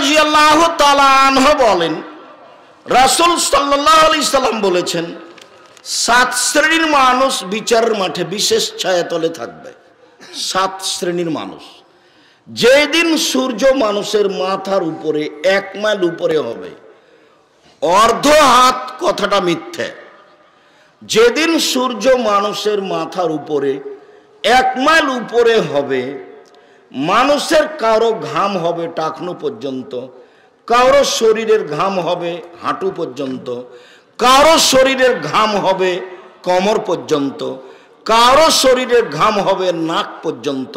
রাদিয়াল্লাহু তাআলা আনহু বলেন, রাসূল সাল্লাল্লাহু আলাইহি সাল্লাম বলেছেন, 7 শ্রেণীর মানুষ বিচারের মাঠে বিশেষ ছায়াতলে থাকবে। 7 শ্রেণীর মানুষ। যেদিন সূর্য মানুষের মাথার উপরে 1 মাইল উপরে হবে, অর্ধ হাত কথাটা মিথ্যে। যেদিন সূর্য মানুষের মাথার উপরে 1 মাইল উপরে হবে, মানুষের কারো ঘাম হবে টাকনু পর্যন্ত, কারো শরীরের ঘাম হবে হাঁটু পর্যন্ত, কারো শরীরের ঘাম হবে কোমর পর্যন্ত, কারো শরীরের ঘাম হবে নাক পর্যন্ত।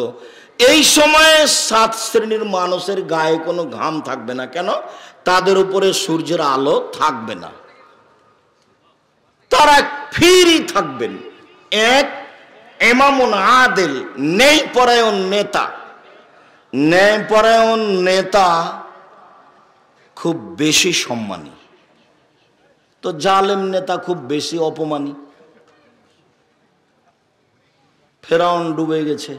এই সময়ে 7 শ্রেণীর মানুষের গায়ে কোনো ঘাম থাকবে না। কেন? তাদের উপরে সূর্যের আলো থাকবে না, তারা ফ্রি থাকবেন। এক, ইমামুন আদিল, ন্যায়পরায়ণ নেতা। ন্যায়পরায়ণ নেতা খুব বেশি সম্মানী, তো জালেম নেতা খুব বেশি অপমানী। ফেরাউন ডুবে গেছে,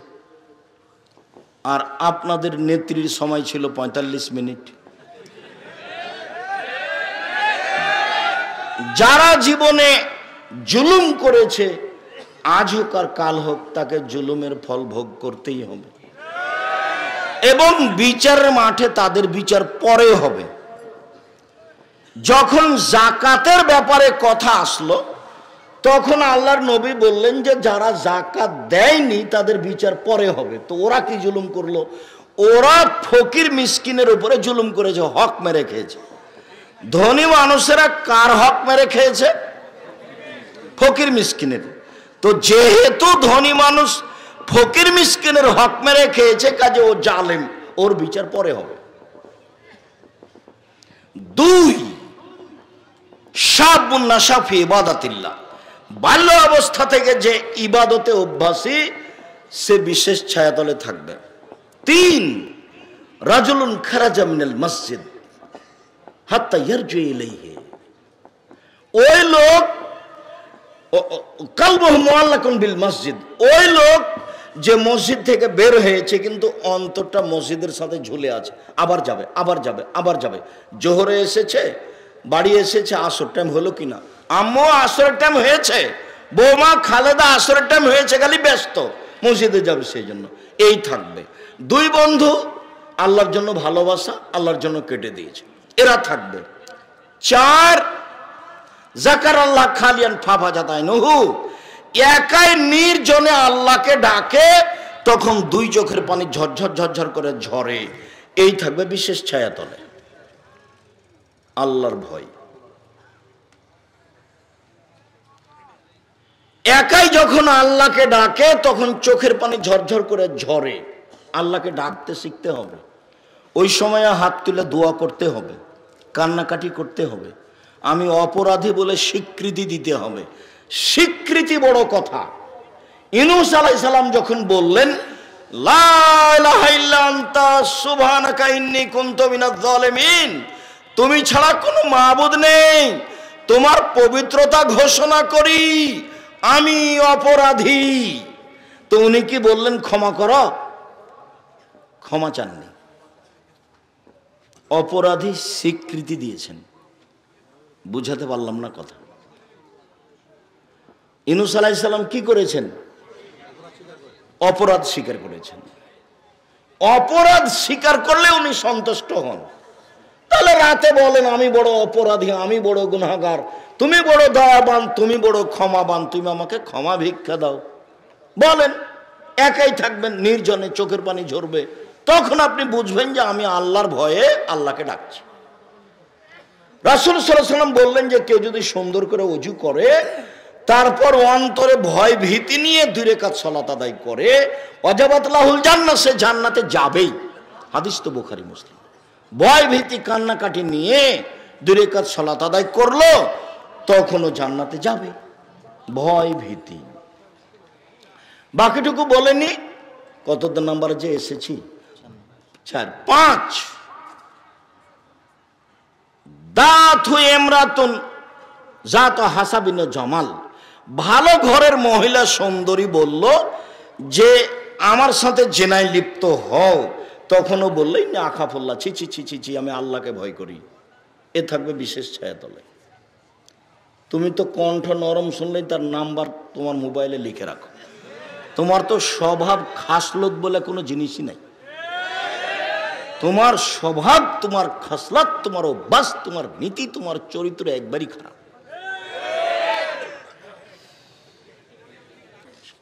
আর আপনাদের নেত্রীর সময় ছিল 45 মিনিট। যারা জীবনে জুলুম করেছে, আজ হোক আর কাল হোক, তাকে জুলুমের ফল ভোগ করতেই হবে, এবং বিচারের মাঠে তাদের বিচার পরে হবে। যখন জাকাতের ব্যাপারে কথা আসলো, তখন আল্লাহর নবী বললেন যে যারা জাকাত দেয়নি তাদের বিচার পরে হবে। তো ওরা কি জুলুম করলো? ওরা ফকির মিসকিনের উপরে জুলুম করেছে, হক মেরে খেয়েছে। ধনী মানুষেরা কার হক মেরে খেয়েছে? ফকির মিসকিনের। তো যেহেতু ধনী মানুষ ফকির মিসকিনের হক মেরে খেয়েছে, কাজে ও জালেম, ওর বিচার পরে হবে। 2, শাবুন নাশা ফি ইবাদাতিল্লাহ, বাল্য অবস্থা থেকে যে ইবাদতে অভ্যাসী, সে বিশেষ ছায়াতলে থাকবে। 3, রাজুলুন খারাজা মিনাল মসজিদ হাত্তা ইয়ারজু ইলাইহি, ওই লোক কালবুহু মুআল্লাকুন বিল মসজিদ, ওই লোক যে মসজিদ থেকে বের হয়েছে কিন্তু অন্তরটা মসজিদের সাথে ঝুলে আছে, আবার যাবে আবার যাবে আবার যাবে। জোহরে এসেছে, বাড়ি এসেছে, আসর টাইম হলো কিনা, আম্মু আসরের টাইম হয়েছে, বৌমা খালেদা আসরের টাইম হয়েছে, খালি ব্যস্ত, মসজিদে যাবে সেই জন্য। এই থাকবে। 2 বন্ধু আল্লাহর জন্য ভালোবাসা, আল্লাহর জন্য কেটে দিয়েছে, এরা থাকবে। 4, জাকার আল্লাহ খালিয়ান ফাফা জাতায় নহু, একাই নির্জনে আল্লাহকে ডাকে, তখন 2 চোখের পানি ঝরঝর ঝরঝর করে ঝরে। এই থাকবে বিশেষ ছায়াতলে। আল্লাহর ভয়। একাই যখন আল্লাহকে ডাকে তখন চোখের পানি ঝরঝর করে ঝরে। আল্লাহকে ডাকতে শিখতে হবে। ওই সময় হাত তুলে দোয়া করতে হবে, কান্নাকাটি করতে হবে, আমি অপরাধী বলে স্বীকৃতি দিতে হবে। স্বীকৃতি বড় কথা। ইউনূস আলাইহিস সালাম যখন বললেন, লা ইলাহা ইল্লা আনতা সুবহানাকা ইন্নী কুনতু মিনাজ জালিমিন, তুমি ছাড়া কোনো মাবুদ নেই, তোমার পবিত্রতা ঘোষণা করি, আমি অপরাধী। তো উনি কি বললেন? ক্ষমা করো? ক্ষমা চাননি, অপরাধী স্বীকৃতি দিয়েছেন। বুঝাতে পারলাম না কথা? ইউনূস আলাইহিস সালাম কি করেছেন? অপরাধ স্বীকার করেছেন। অপরাধ স্বীকার করলে উনি সন্তুষ্ট হন। তাহলে রাতে বলেন, আমি বড় অপরাধী, আমি বড় গুনাহগার, তুমি বড় দয়াবান, তুমি বড় ক্ষমাবান, তুমি আমাকে ক্ষমা ভিক্ষা দাও, বলেন। একাই থাকবেন, নির্জনে, চোখের পানি ঝরবে, তখন আপনি বুঝবেন যে আমি আল্লাহর ভয়ে আল্লাহকে ডাকছি। রাসূল সাল্লাল্লাহু আলাইহি ওয়াসাল্লাম বললেন যে কেউ যদি সুন্দর করে ওযু করে, তারপর অন্তরে ভয় ভীতি নিয়ে 2 রাকাত সালাত আদায় করে, ওয়াজাবাত লাহুল জান্নাহ, সে জান্নাতে যাবেই। হাদিস তো বুখারী মুসলিম। ভয় ভীতি কান্নাকাটি নিয়ে 2 রাকাত সালাত আদায় করলো, তখনও জান্নাতে যাবে। ভয় ভীতি বাকিটুকু বলেনি। কত নাম্বারে যে এসেছি? 4। 5, দাতু ইমরাতুন জাত হাসাবিন জামাল, ভালো ঘরের মহিলা সুন্দরী বলল যে আমার সাথে জেনায় লিপ্ত হও, তখনও বললেই না আখাফুল্লাহ, ছি ছি ছি ছি ছি, আমি আল্লাহকে ভয় করি, এ থাকবে বিশেষ ছায়াতলে। তুমি তো কণ্ঠ নরম শুনলেই তার নাম্বার তোমার মোবাইলে লিখে রাখো। তোমার তো স্বভাব খাসলত বলে কোনো জিনিসই নাই। তোমার স্বভাব, তোমার খাসলাত, তোমার অভ্যাস, তোমার নীতি, তোমার চরিত্র একবারই খারাপ।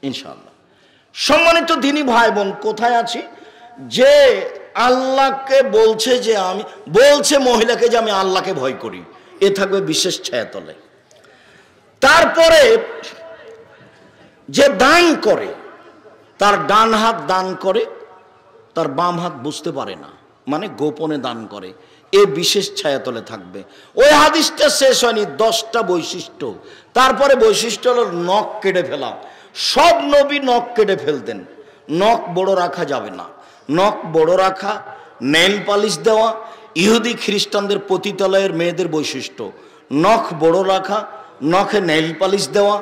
ইনশাআল্লাহ। সম্মানিত দিনী ভাই বোন, কোথায় আছি? যে আল্লাহকে বলছে, যে আমি বলছে মহিলাকে যে আমি আল্লাহকে ভয় করি, এ থাকবে বিশেষ ছায়াতলে। তারপরে যে দান করে, তার ডান হাত দান করে, তার বাম হাত বুঝতে পারে না, মানে গোপনে দান করে, এ বিশেষ ছায়াতলে থাকবে। ওই হাদিসটা শেষ হয়নি, 10টা বৈশিষ্ট্য। তারপরে বৈশিষ্ট্য হলো নখ কেটে ফেলা। সব নবী নখ কেটে ফেলতেন। নখ বড় রাখা যাবে না। নখ বড় রাখা, নেইল পালিশ দেওয়া ইহুদি খ্রিস্টানদের পতিতালয়ের মেয়েদের বৈশিষ্ট্য। নখ বড় রাখা, নখে নেইল পালিশ দেওয়া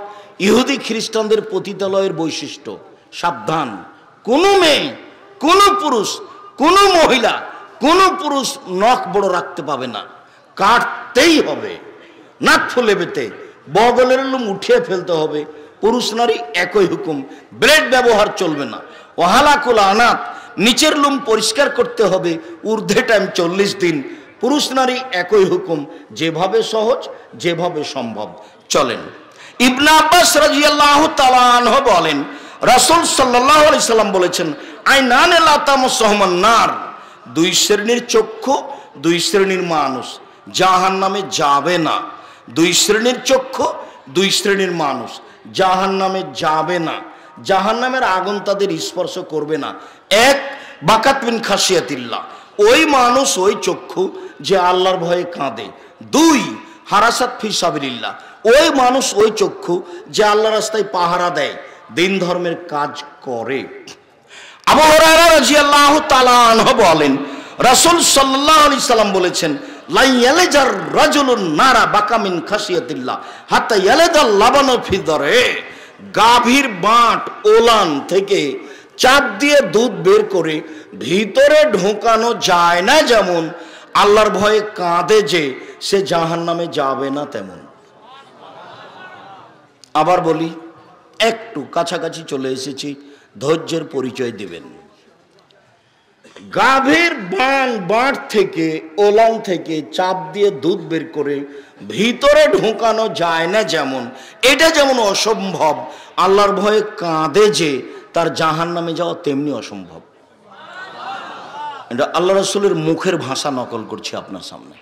ইহুদি খ্রিস্টানদের পতিতালয়ের বৈশিষ্ট্য। সাবধান, কোনো মেয়ে, কোনো পুরুষ, কোনো মহিলা, কোনো পুরুষ নখ বড় রাখতে পাবে না, কাটতেই হবে। নাক ফুলে বেতে বগলের লুম উঠিয়ে ফেলতে হবে। পুরুষ নারী একই হুকুম, ব্লেড ব্যবহার চলবে না। ওহালাকুল আনাত, নিচের লুম পরিষ্কার করতে হবে, ঊর্ধ্বে টাইম 40 দিন। পুরুষ নারী একই হুকুম, যেভাবে সহজ, যেভাবে সম্ভব চলেন। ইবনে আব্বাস রাদিয়াল্লাহু তাআলা আনহু বলেন, রাসূল সাল্লাল্লাহু আলাইহি সাল্লাম বলেছেন, আইনানে লা তামাসসাহুমান নার, 2 শ্রেণীর চক্ষু, 2 শ্রেণীর মানুষ জাহান্নামে যাবে না। 2 শ্রেণীর চক্ষু, 2 শ্রেণীর মানুষ জাহান্নামে যাবে না। জাহান্নামের আগুন তাদের স্পর্শ করবে না। 1 বাকাত মিন খাশিয়াতিল্লাহ, ওই মানুষ, ওই চক্ষু যে আল্লাহর ভয়ে কাঁদে। 2 হারাসাত ফি সাবিলিল্লাহ, ওই মানুষ, ওই চক্ষু যে আল্লাহর রাস্তায় পাহারা দেয়, দিন ধর্মের কাজ করে। আবু হুরায়রা রাদিয়াল্লাহু তাআলা আনহু বলেন, রাসূল সাল্লাল্লাহু আলাইহি সাল্লাম বলেছেন, লা ইয়ালাজার রাজুলুন নারা বাকা মিন খাশিয়াতিল্লাহ হাত্তা ইয়ালাদাল লাবানু ফি দরে, গাভীর বাঁট ওলান থেকে চাপ দিয়ে দুধ বের করে ভিতরে ঢোকানো যায় না, যেমন আল্লাহর ভয়ে কাঁদে যে সে জাহান্নামে যাবে না তেমন। আবার বলি, একটু কাছাকাছি চলে এসেছি, ধৈর্যের পরিচয় দিবেন। গাভীর বাঁট থেকে, ওলান থেকে চাপ দিয়ে দুধ বের করে ভিতরে ঢোকানো যায় না যেমন, এটা যেমন অসম্ভব, আল্লাহর ভয়ে কাঁদে যে তার জাহান্নামে যাওয়া তেমনি অসম্ভব। এটা আল্লাহ রাসূলের মুখের ভাষা নকল করছি আপনার সামনে।